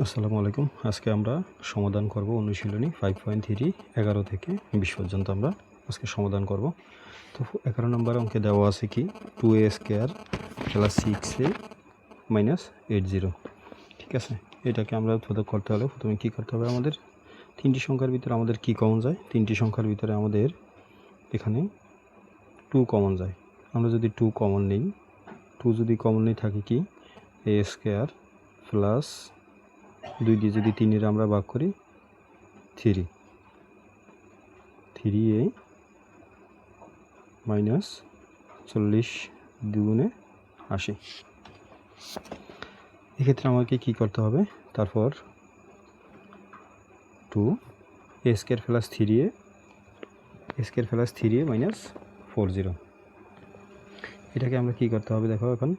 আসসালামু আলাইকুম। আজকে আমরা সমাধান করব অনুশীলনী 5.3 11 থেকে 20 পর্যন্ত আমরা আজকে সমাধান করব। তো 11 নম্বর অঙ্কে দেওয়া আছে কি 2a square plus 6a minus 80। ঠিক আছে, এটাকে আমরা উৎপাদক করতে হলে প্রথমে কী করতে হবে, আমাদের তিনটি সংখ্যার ভিতরে আমাদের কি কমন যায়, তিনটি সংখ্যার ভিতরে আমাদের এখানে 2 কমন যায়। আমরা যদি 2 কমন নেই, 2 যদি কমন নেই থাকে কি a স্কয়ার প্লাস 2 দিয়ে যদি 3 আমরা ভাগ করি 3a মাইনাস 40 দুগুণে 80। এক্ষেত্রে আমাকে কি করতে হবে, তারপর 2a square plus 3a minus 40, এটাকে আমরা কি করতে হবে দেখো, এখন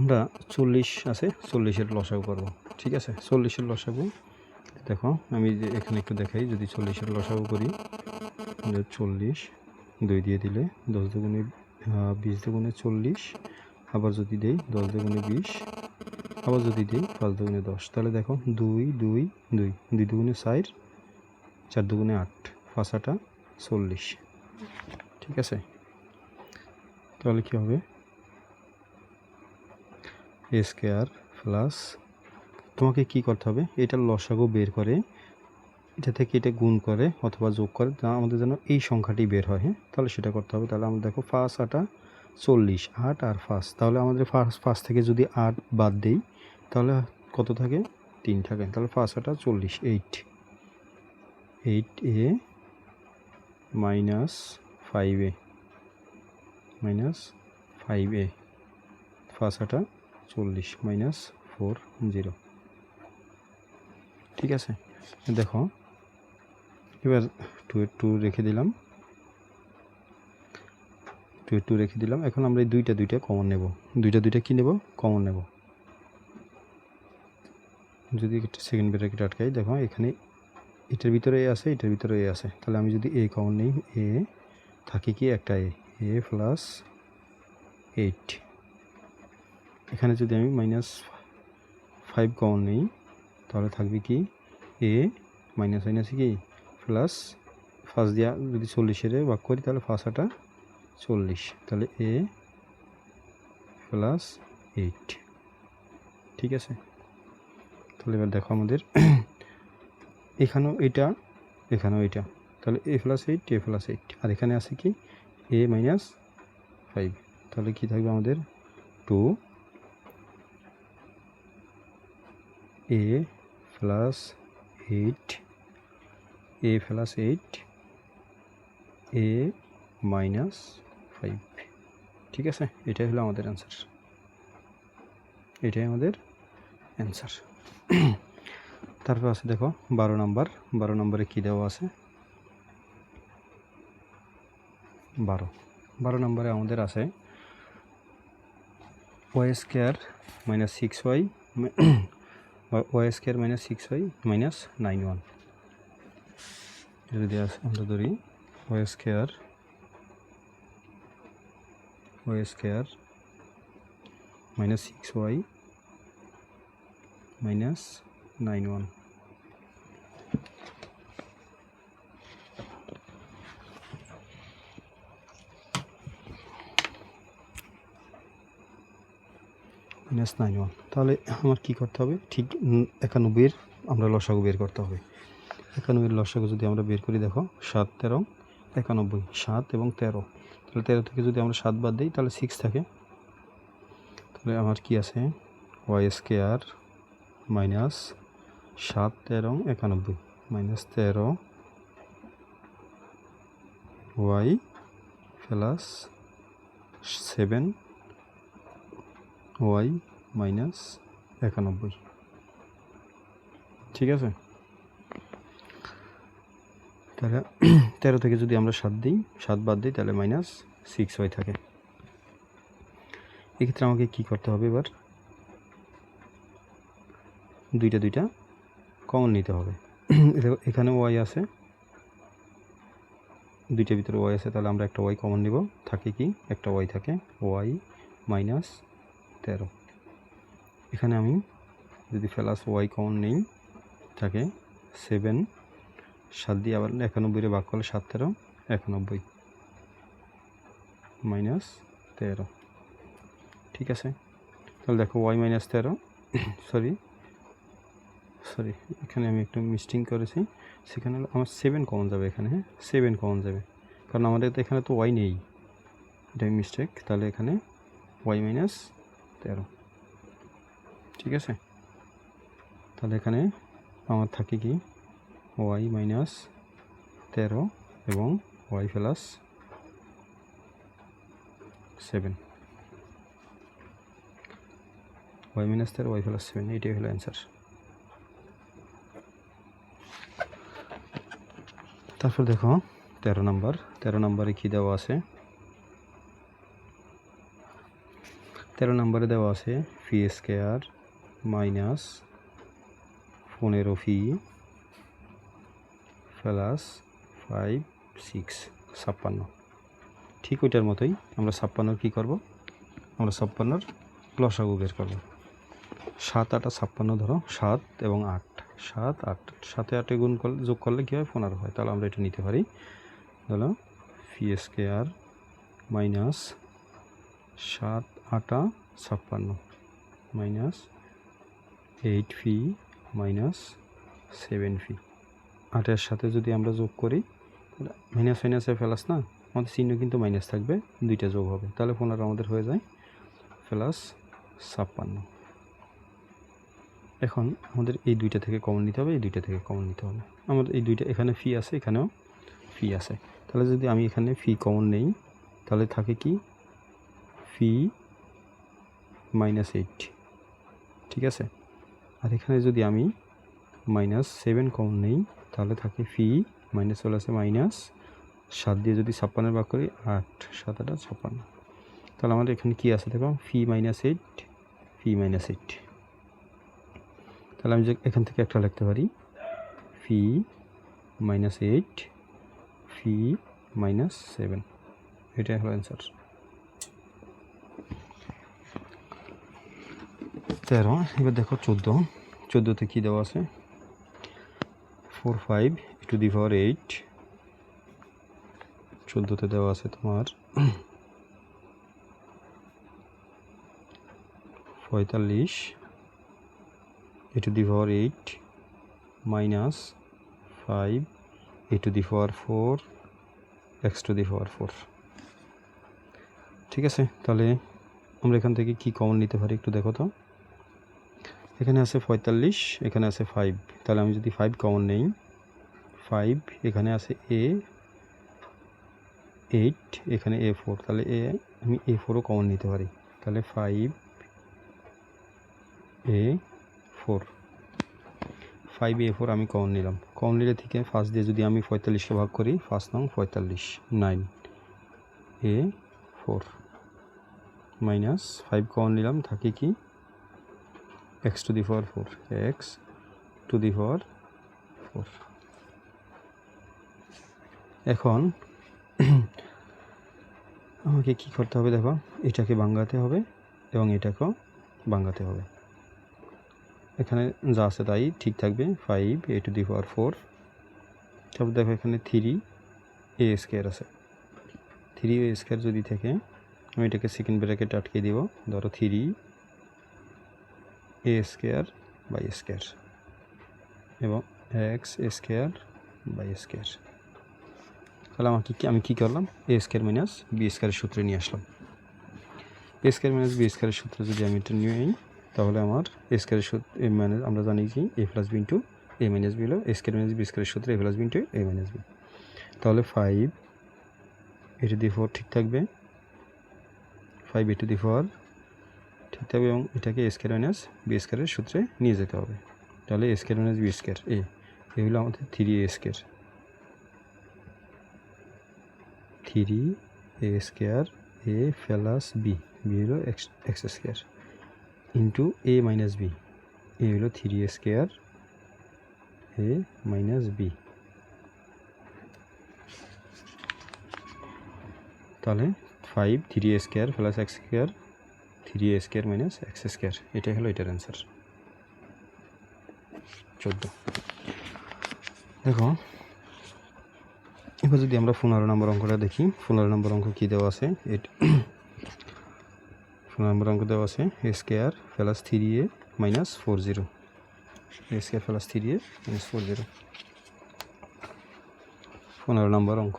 আমরা 40 আছে 40-এর লসাগু করব। ঠিক আছে, 40-এর লসাগু দেখো, আমি যে এখানে একটু দেখাই, যদি 40-এর লসাগু করি 40 2 দিয়ে দিলে 10 দুগুণে 20 দুগুণে 40, আবার যদি দেই 10 দুগুণে 20, আবার যদি দিই 5 দুগুণে 10, তাহলে দেখো 2 2 2 2 দুগুণে 4, 4 দুগুণে 8, 5 8 40। ঠিক আছে, তাহলে কী হবে, এ স্কয়ার প্লাস, তোমাকে কি করতে হবে, এটার লসাগু বের করে এটা থেকে এটা গুণ করে অথবা যোগ করে আমাদের যেন এই সংখ্যাটি বের হয়। হ্যাঁ, তাহলে সেটা করতে হবে। তাহলে আমরা দেখো 5 8 40, 8 আর 5, তাহলে আমাদের 5 থেকে যদি 8 বাদ দেই তাহলে কত থাকে, 3 থাকে। তাহলে 5 8 40, 8a মাইনাস 5a 5 8 40 মাইনাস 40। ঠিক আছে, দেখো এবার 2 রেখে দিলাম, 2 রেখে দিলাম। এখন আমরা এই দুইটা কমন নেব, দুইটা কি নেব, কমন নেব। যদি সেকেন্ড ব্র্যাকেট আটকাই, দেখো এখানে এটার ভিতরে এ আছে, এটার ভিতরে এ আছে, তাহলে আমি যদি এ কমন নেই, এ থাকে কি একটা এ প্লাস 8। এখানে যদি আমি -5 কমন নেই তাহলে থাকবে কি এ মাইনাস কি প্লাস 5 দিয়া যদি 40-এর ভাগ করি তাহলে 5 8 40, তাহলে এ প্লাস 8। ঠিক আছে, তাহলে এবার দেখো আমাদের এখানেও এটা, তাহলে a প্লাস 8 আর এখানে আছে কি a মাইনাস 5, তাহলে কি থাকবে আমাদের 2a প্লাস 8 a মাইনাস 5। ঠিক আছে, এটাই হলো আমাদের অ্যান্সার। তারপর আছে দেখো 12 নম্বরে কি দেওয়া আছে, 12 নম্বরে আমাদের আছে y square minus 6y minus 9y। যদি আমরা ধরি y square minus 6y minus 9y। তাহলে আমার কি করতে হবে, ঠিক 91-এর আমরা লসাগু বের করতে হবে। 91-এর লসাগু যদি আমরা বের করি, দেখো 7 13 91, 7 এবং 13, তাহলে 13 থেকে যদি আমরা 7 বাদ দিই তাহলে 6 থাকে। তাহলে আমার কি আছে, y square minus 7 13 91 minus 13 y plus 7 y minus 91। ঠিক আছে, তাহলে 13 থেকে যদি আমরা 7 বাদ দিই তাহলে মাইনাস 6y থাকে। এক্ষেত্রে আমাকে কি করতে হবে, এবার দুইটা কমন নিতে হবে। এখানে y আছে, দুইটার ভিতরে y আছে, তাহলে আমরা একটা y কমন নিব, থাকে কি একটা y থাকে y মাইনাস 13। এখানে আমি যদি প্লাস ওয়াই কমন নেই থাকে 7 7 দিয়ে আবার 91 ভাগ করলে 7 13 91 মাইনাস 13। ঠিক আছে, তাহলে দেখো ওয়াই মাইনাস 13 সরি এখানে আমি একটু মিস্টেক করেছি, সেখানে আমার 7 কমন যাবে এখানে। হ্যাঁ 7 কমন যাবে, কারণ আমাদের তো এখানে তো ওয়াই নেই, এটা মিস্টেক। তাহলে এখানে ওয়াই মাইনাস 13। ঠিক আছে, তাহলে এখানে আমার থাকে কি ওয়াই মাইনাস 13 এবং y plus 7, y minus 13 y plus 7, এটাই হলো অ্যান্সার। তারপর দেখো 13 নম্বরে কী দেওয়া আছে। 13 নম্বরে দেওয়া আছে ফি স্কোয়ার মাইনাস 15 ফি প্লাস 5 6 56। ঠিক ওইটার মতোই আমরা 56 কী করব, আমরা 56 লসাগু বের করব। 7 8 56 ধরো, 7 এবং 8 7 8 7 8 গুণ করলে যোগ করলে কী হয় 15 হয়। তাহলে আমরা এটা নিতে পারি, ধরো ফি স্কোয়ার মাইনাস 7 8 56 মাইনাস 8 ফি মাইনাস 7 ফি। 8-এর সাথে যদি আমরা যোগ করি তাহলে মাইনাস মাইনাসে প্লাস না, আমাদের চিহ্ন কিন্তু মাইনাস থাকবে, দুইটা যোগ হবে, তাহলে 15 আমাদের হয়ে যায় প্লাস 56। এখন আমাদের এই দুইটা থেকে কমন নিতে হবে, এই দুইটা থেকে কমন নিতে হবে। আমাদের এই দুইটা, এখানে ফি আছে, এখানেও ফি আছে, তাহলে যদি আমি এখানে ফি কমন নেই তাহলে থাকে কি ফি মাইনাস 8। ঠিক আছে, আর এখানে যদি আমি মাইনাস 7 কমন নেই তাহলে থাকে ফি মাইনাস চলে আসে মাইনাস 7 দিয়ে যদি 56 ভাগ করি 8 7 8 56। তাহলে আমাদের এখানে কি আছে দেখো ফি মাইনাস 8 ফি মাইনাস 8। তাহলে আমি এখান থেকে একটা লিখতে পারি ফি মাইনাস 8 ফি মাইনাস 7, এটাই হলো অ্যান্সার। 13। এবার দেখো 14তে কী দেওয়া আছে 4 5 টু দি পাওয়ার 8। 14তে দেওয়া আছে তোমার 45 a to the power 8 minus 5 a to the power 4 x to the power 4। ঠিক আছে, তাহলে আমরা এখান থেকে কি কমন নিতে পারি একটু দেখো তো। এখানে আছে 45, এখানে আছে 5, তাহলে আমি যদি 5 কমন নেই 5, এখানে আছে এ 8, এখানে এ 4, তাহলে আমি এ 4ও কমন নিতে পারি, তাহলে 5 এ 4 5 এ 4 আমি কমন নিলাম। কমন নিলে থেকে ফার্স্ট দিয়ে যদি আমি 45কে ভাগ করি, ফার্স্ট নং 45 9 এ 4 মাইনাস 5 কমন নিলাম, থাকে কি x to the power 4 x to the power 4। এখন আমাকে কি করতে হবে দেখো, এটাকে ভাঙাতে হবে এবং এটাকেও ভাঙাতে হবে। এখানে যা আছে তাই ঠিক থাকবে, 5 এ টু দি পাওয়ার 4। তারপর দেখো এখানে 3 এ স্কোয়ার আছে, 3 এ স্কোয়ার যদি থাকে আমি এটাকে সেকেন্ড ব্র্যাকেট আটকে দিব, ধরো 3 এ স্কোয়ার বাই স্কোয়ার এবং এক্স স্কোয়ার বাই স্কোয়ার। তাহলে আমি কী করলাম এ স্কোয়ার মাইনাস বি স্কোয়ারের সূত্রে নিয়ে আসলাম। এ স্কোয়ার মাইনাস বি স্কোয়ারের সূত্রে যদি আমি এটা নিয়ে নিই তাহলে আমার এ স্কোয়ারের সূত্র মাইনাস, আমরা জানি কি এ plus b into a minus B হলো এ স্কোয়ার মাইনাস বি স্কোয়ারের সূত্রে এ plus b into a minus b. তাহলে 5 এ টু দি 4 ঠিক থাকবে, 5 এ টু দি 4 ঠিক থাকবে এবং এটাকে এ স্কোয়ার মাইনাস বি স্কোয়ারের সূত্রে নিয়ে যেতে হবে। তাহলে a square minus b square এ হলো আমাদের 3 এ স্কোয়ার, 3 এ স্কোয়ার এ প্লাস বি, বি হলো x square into a minus b, এ হলো 3 এ স্কোয়ার এ মাইনাস বি। তাহলে 5 3 এ স্কোয়ার প্লাস এক্স স্কোয়ার 3 এ স্কোয়ার মাইনাস এক্স স্কোয়ার, এটাই হলো এটার অ্যান্সার। 14। দেখো এবার যদি আমরা 15 নম্বর অঙ্কটা দেখি, 15 নম্বর অঙ্ক কী দেওয়া আছে, 15 নম্বর অঙ্ক দেওয়া আছে a square plus 3a minus 40, a square plus 3a minus 40। 15 নম্বর অঙ্ক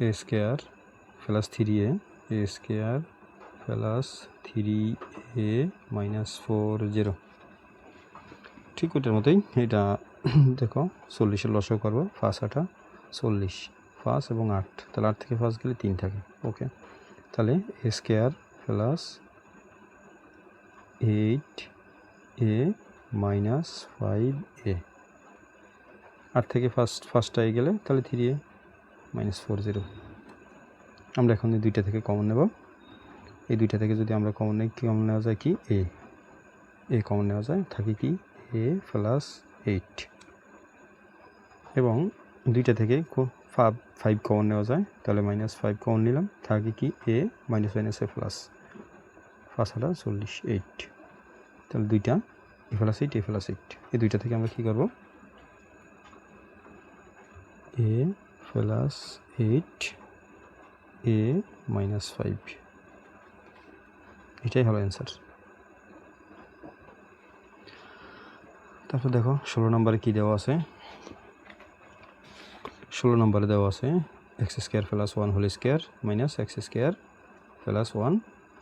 a square plus 3a, a square plus 3a minus 40। ঠিক ওইটার মতোই এটা দেখো 40-এর লসাগু করবো, 5 8 40, 5 এবং 8, তাহলে 8 থেকে 5 গেলে 3 থাকে। ওকে, তাহলে a square plus 8a minus 5a, 8 থেকে ফার্স্টটায় গেলে তাহলে 3a মাইনাস 40। আমরা এখন এই দুইটা থেকে কমন নেব। এই দুইটা থেকে যদি আমরা কমন নেই, কমন নেওয়া যায় কি a কমন নেওয়া যায়, থাকে কি a প্লাস 8, এবং দুইটা থেকে 5 কমন নেওয়া যায়, তাহলে মাইনাস 5 কমন নিলাম, থাকে কি a minus minus a plus, 5 8 40, 8, তাহলে দুইটা a প্লাস 8, a প্লাস 8, এই দুইটা থেকে আমরা কী করব, a প্লাস 8 a মাইনাস 5, এটাই হলো অ্যান্সার। তারপর দেখো 16 নম্বরে কী দেওয়া আছে, 16 নম্বরে দেওয়া আছে x square plus 1 whole square minus x square plus 1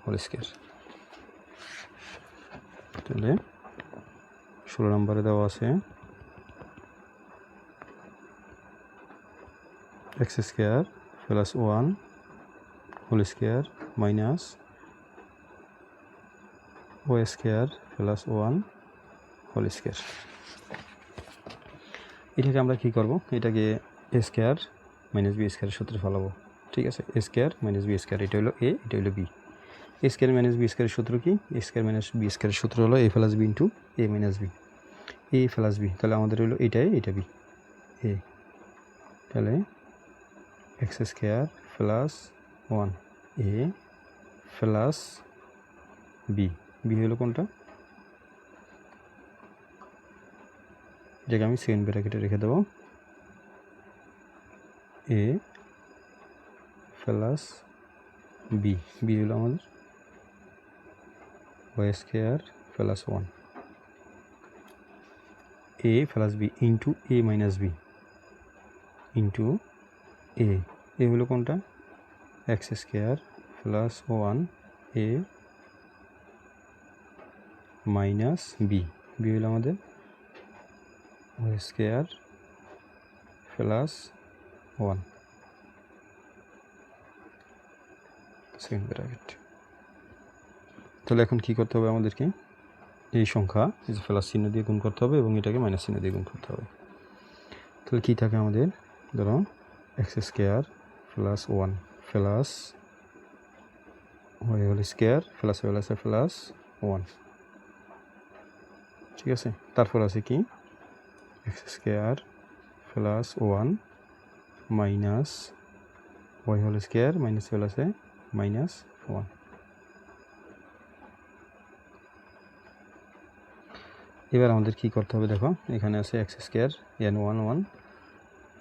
whole square. তাহলে 16 নম্বরে দেওয়া আছে x square plus 1 whole square minus y square plus 1 whole square. এটাকে আমরা কী করব, এটাকে এ স্কোয়ার মাইনাস বি স্কোয়ারের সূত্রে ফেলাবো। ঠিক আছে, a square minus b square, এটা হলো এ, এটা হলো বি। এ স্কোয়ার মাইনাস বি স্কোয়ারের সূত্র কি, এ স্কোয়ার মাইনাস বি স্কোয়ারের সূত্র হলো এ plus b into a minus b, a plus B, তাহলে আমাদের হলো এটাই, এটা বি, এ, তাহলে x square plus 1 a plus b, b হলো কোনটা, যেটা আমি সেকেন্ড ব্র্যাকেটে রেখে দেবো, এ প্লাস বি, বি হলো আমাদের y square plus 1 a plus b into a minus b into a হলো কোনটা, x square plus 1 a minus b, b হলো আমাদের y square plus 1 second bracket. তাহলে এখন কী করতে হবে আমাদেরকে, এই সংখ্যা প্লাস চিহ্ন দিয়ে গুণ করতে হবে এবং এটাকে মাইনাস চিহ্ন দিয়ে গুণ করতে হবে। তাহলে কী থাকে আমাদের, ধরো x square plus 1 plus y whole square plus plus 1, ঠিক আছে। তারপর আছে কি x square plus 1 minus y whole square minus minus 1। এবার আমাদের কি করতে হবে, দেখো এখানে আছে এক্স স্কোয়ার এন 1 1,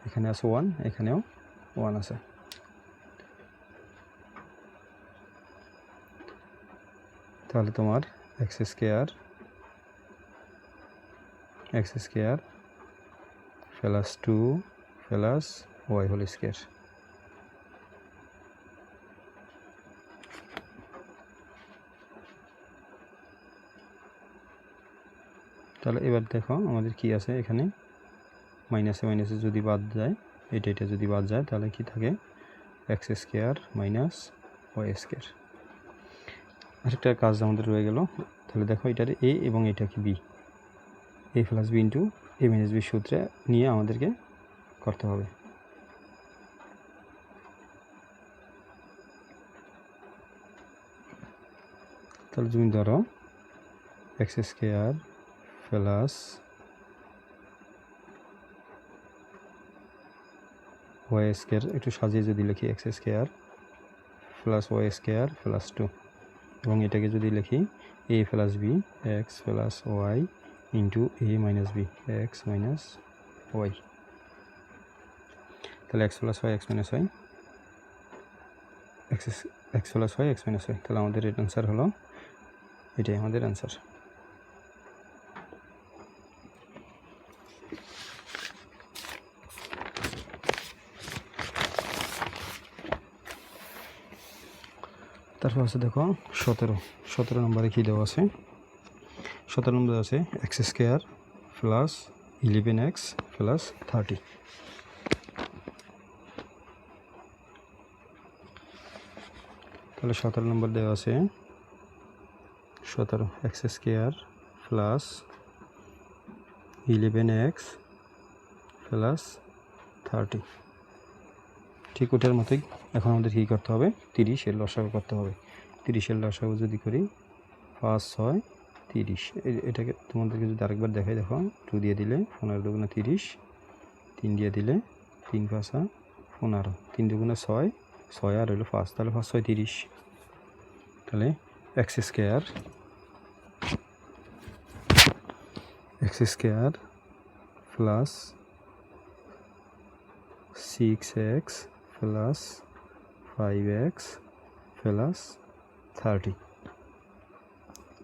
এখানে আছে 1, এখানেও 1 আছে, তাহলে তোমার x square plus 2 plus y whole square, তাহলে এবার দেখো আমাদের কি আছে, এখানে মাইনাসে মাইনাসে যদি বাদ যায়, এটা যদি বাদ যায়, তাহলে কি থাকে x square minus y square. আরেকটা কাজ আমাদের রয়ে গেল, তাহলে দেখো এটার এ এবং এটা কি b, a plus b into a minus b সূত্রে নিয়ে আমাদেরকে করতে হবে। তাহলে তুমি ধরো x square plus y square, একটু সাজিয়ে যদি লিখি x square plus y square plus 2, এবং এটাকে যদি লিখি a plus b x plus y into a minus b x minus y, তাহলে x plus y x minus y x plus y x minus y, তাহলে আমাদের এর answer হলো এটাই আমাদের অ্যান্সার। তারপর আছে দেখো 17 নম্বরে কী দেওয়া আছে, 17 নম্বরে আছে x square plus 11x plus 30। তাহলে 17 নম্বর দেওয়া আছে 17 x square plus 11x plus 30। ঠিক ওটার মতোই এখন আমাদের কী করতে হবে, 30-এর লসাগু করতে হবে। 30-এর লসাগু যদি করি 5 6 30, এটাকে তোমাদেরকে যদি আরেকবার দেখাই, দেখো 2 দিয়ে দিলে 15 দুগুণে 30, 3 দিয়ে দিলে 3 5 15, 3 দুগুণে 6, 6 আর হলো 5, তাহলে 5 6 30। তাহলে x square plus 6x plus 5x plus 30,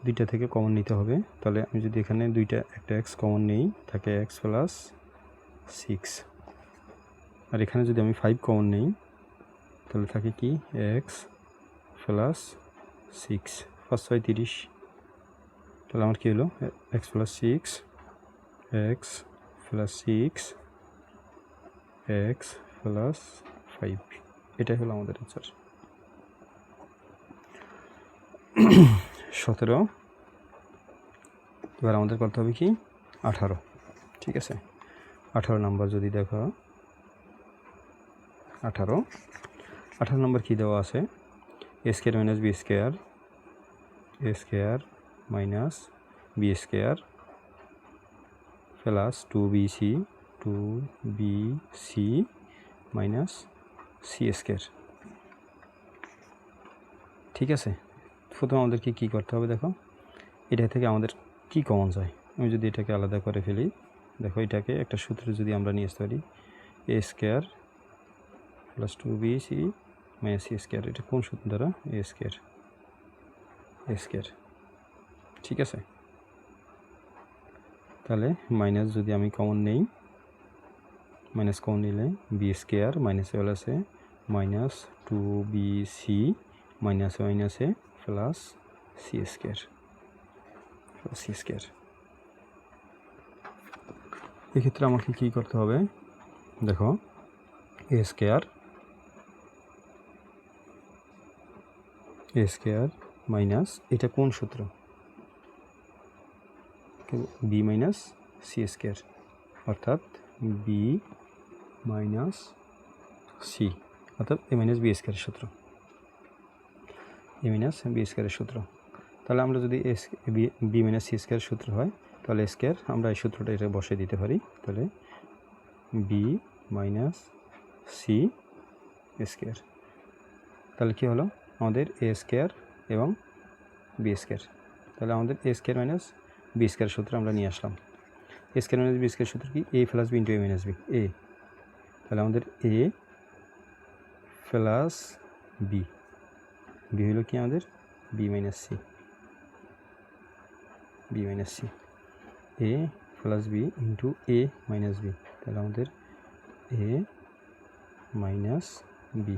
দুইটা থেকে কমন নিতে হবে। তাহলে আমি যদি এখানে একটা x কমন নেই, থাকে x প্লাস 6, আর এখানে যদি আমি 5 কমন নেই তাহলে থাকে কি x প্লাস 6, 5 6 30। তাহলে আমার কী হলো x plus 6 x plus 6 x plus 5, এটাই হলো আমাদের অ্যান্সার। 17, এবার আমাদের করতে হবে কি 18। ঠিক আছে, 18 নম্বর যদি দেখো 18 নম্বর কী দেওয়া আছে, a square minus b square, a square minus b square plus 2bc minus c square. ঠিক আছে, প্রথমে আমাদেরকে কী করতে হবে, দেখো এটা থেকে আমাদের কি কমন যায়। আমি যদি এটাকে আলাদা করে ফেলি, দেখো এটাকে একটা সূত্র যদি আমরা নিয়ে আসতে পারি, a square plus 2bc minus c square, এটা কোন সূত্র দ্বারা, এ স্কোয়ার। ঠিক আছে, তাহলে মাইনাস যদি আমি কমন নেই, মাইনাস কমন নিলে বি স্কোয়ার মাইনাস হল আছে মাইনাস 2bc মাইনাস মাইনাসে প্লাস সি স্কোয়ার, এক্ষেত্রে আমাকে কী করতে হবে, দেখো এ স্কোয়ার মাইনাস এটা কোন সূত্র, বি মাইনাস সি স্কোয়ার, অর্থাৎ বি মাইনাস সি, অর্থাৎ এ মাইনাস বি স্কোয়ারের সূত্র, এ মাইনাস বি স্কোয়ারের সূত্র। তাহলে আমরা যদি বি মাইনাস সি স্কোয়ারের সূত্র হয়, তাহলে স্কোয়ার আমরা এই সূত্রটা এটা বসে দিতে পারি। তাহলে বি মাইনাস সি স্কোয়ার, তাহলে কী হলো আমাদের এ স্কোয়ার এবং বি স্কোয়ার। তাহলে আমাদের এ স্কোয়ার মাইনাস বি স্কোয়ার সূত্র আমরা নিয়ে আসলাম। এ স্কোয়ার মাইনাস বি স্কোয়ার সূত্র কি, এ plus b into a minus b, এ, তাহলে আমাদের এ প্লাস বি, বি হলো কি আমাদের B minus C, A plus b into a minus b, তাহলে আমাদের এ মাইনাস বি,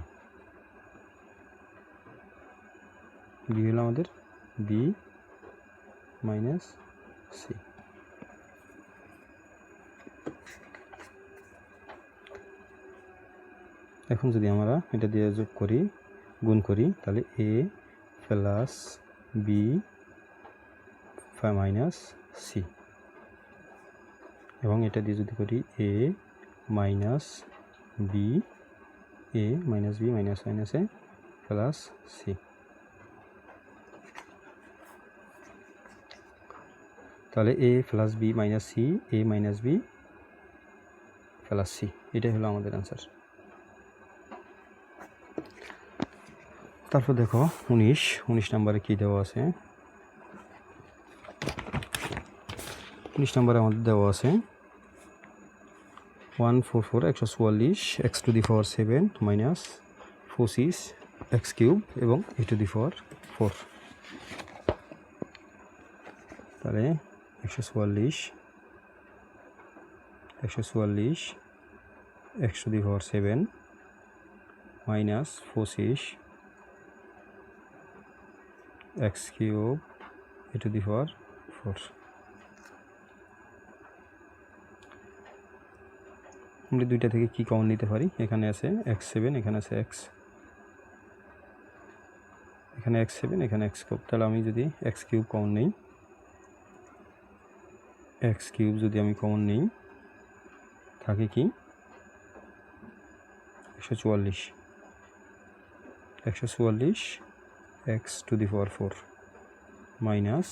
বি হলো আমাদের বি মাইনাস সি। এখন যদি আমরা এটা দিয়ে যোগ করি, গুণ করি, তাহলে এ প্লাস বি মাইনাস সি, এবং এটা দিয়ে যদি করি এ মাইনাস বি, এ মাইনাস বি মাইনাস মাইনাসে প্লাস সি, তাহলে এ প্লাস বি মাইনাস সি, এ মাইনাস বি প্লাস সি, এটাই হলো আমাদের অ্যান্সার। তারপর দেখো 19 নম্বরে কী দেওয়া আছে, 19 নম্বরে আমাদের দেওয়া আছে 144 144 x to the power 7 minus 46 x cube এবং a টু দি পাওয়ার 4। তাহলে 144 x to the power 7 minus 46 x cube a to the power 4। আমরা দুইটা থেকে কি কমন নিতে পারি, এখানে আছে x7, এখানে আছে x, এখানে x7, এখানে x কিউব। তাহলে আমি যদি x কিউব কমন নেই, x কিউব যদি আমি কমন নেই, থাকে কি 144 x to the power 4 minus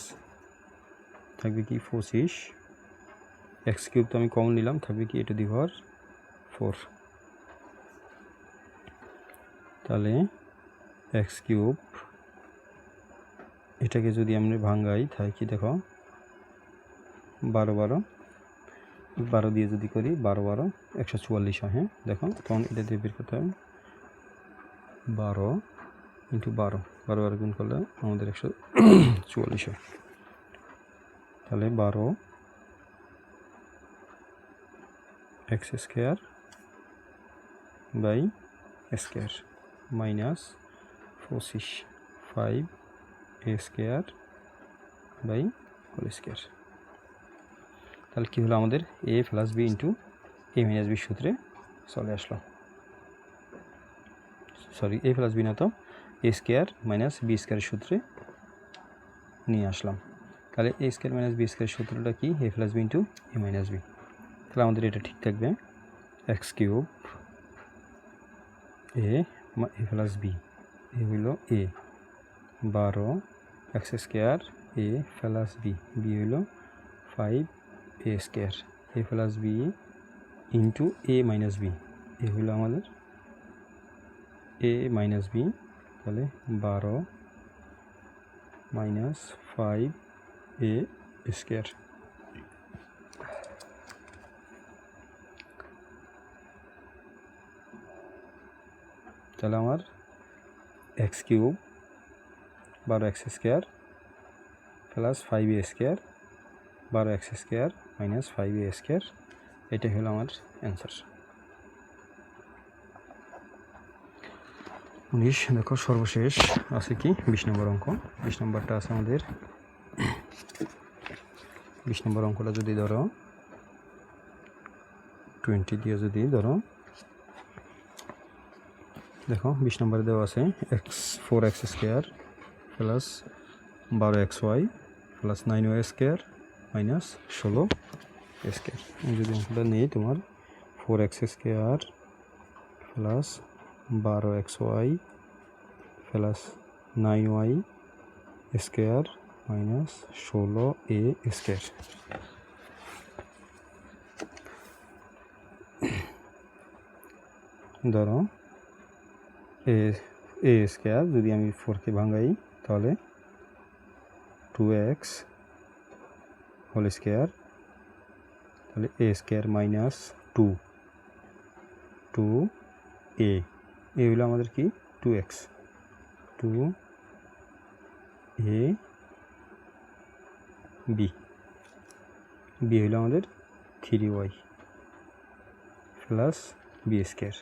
থাকবে কি 25 x কিউব তো আমি কমন নিলাম, থাকবে কি a টু দি পাওয়ার 4। তাহলে x কিউব এটাকে যদি আমরা ভাঙাই তাহলে কি দেখো 12 দিয়ে যদি করি 12 144 হয়। হ্যাঁ দেখো তখন এটা দিয়ে বের করতে হবে 12 ইন্টু 12 গুণ করলে আমাদের 144 হয়। তাহলে 12 x square by square minus 25 5a square by whole square. তাহলে কী হলো আমাদের a plus b into a minus b সূত্রে চলে আসলো। সরি a প্লাস বি না তো a স্কোয়ার মাইনাস বি স্কোয়ারের সূত্রে নিয়ে আসলাম। তাহলে a স্কোয়ার মাইনাস বি স্কোয়ারের সূত্রটা কি, a plus b into a minus b. তাহলে আমাদের এটা ঠিক থাকবে x cube a plus b, a হইল a 12 x square a plus b, b হইল 5a square a plus b into a minus b, a হইল আমাদের a মাইনাস বি। তাহলে 12 মাইনাস 5a স্কোয়ার। তাহলে আমার x cube 12x square plus 5a square 12x square minus 5a square, এটাই হলো আমার answer. 19 দেখো সর্বশেষ আছে কি 20 নম্বর অঙ্ক। 20 নম্বরটা আছে আমাদের 20 নম্বর অঙ্কটা যদি ধরো 20 দিয়ে যদি ধরো, দেখো 20 নম্বরে দেওয়া আছে 4x square plus 12xy plus 9y square minus 16 square. যদি অঙ্কটা নেই তোমার 4x square plus 12xy plus 9y square minus 16a square. ধরো a স্কোয়ার যদি আমি 4কে ভাঙাই তাহলে 2x হোল স্কোয়ার, তাহলে a স্কোয়ার মাইনাস 2a হলো আমাদের কি 2x 2a b হলো আমাদের 3y plus b square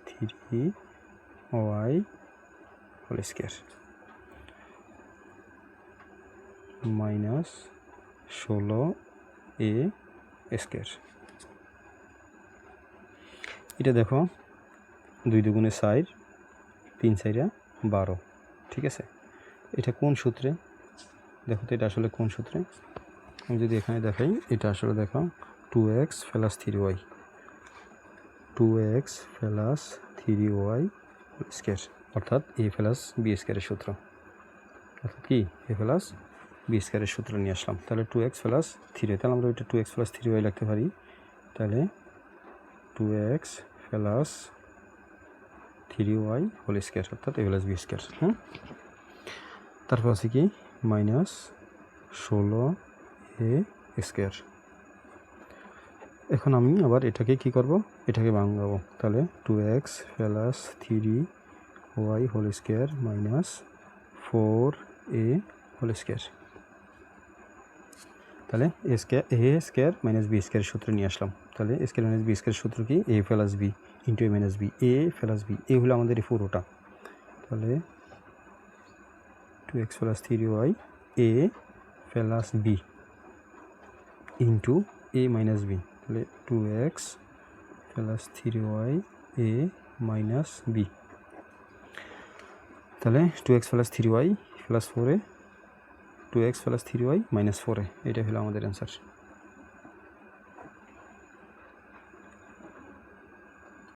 3y whole square minus 16a square. এটা দেখো 2 দুগুণে 4 3 4 12, ঠিক আছে। এটা কোন সূত্রে দেখো তো, এটা আসলে কোন সূত্রে আমি যদি এখানে দেখাই, এটা আসলে দেখো 2x plus 3y 2x plus 3y square, অর্থাৎ a প্লাস বি স্কোয়ারের সূত্র, অর্থাৎ কি a প্লাস বি স্কোয়ারের সূত্র নিয়ে আসলাম। তাহলে 2x প্লাস 3y, তাহলে আমরা ওইটা 2x প্লাস 3y লিখতে পারি। তাহলে 2x plus 3y whole square অর্থাৎ a প্লাস বি স্কোয়ার। হ্যাঁ, তারপর আছে কি মাইনাস 16a স্কোয়ার। এখন আমি আবার এটাকে কি করব, এটাকে ভাঙাবো। তাহলে 2x plus 3y whole square minus 4a whole square. তাহলে এ স্কোয়ার মাইনাস বি স্কোয়ারের সূত্র নিয়ে আসলাম। তাহলে এ স্কোয়ার মাইনাস বি স্কোয়ারের সূত্র কি, এ plus b into a minus b. A plus b, এ হলো আমাদের এই পুরোটা। তাহলে 2x plus 3y A plus b into a minus b. তাহলে 2x প্লাস 3y এ মাইনাস বি। তাহলে 2x plus 3y plus 4a, 2x plus 3y minus 4a, এটা হলো আমাদের অ্যান্সার।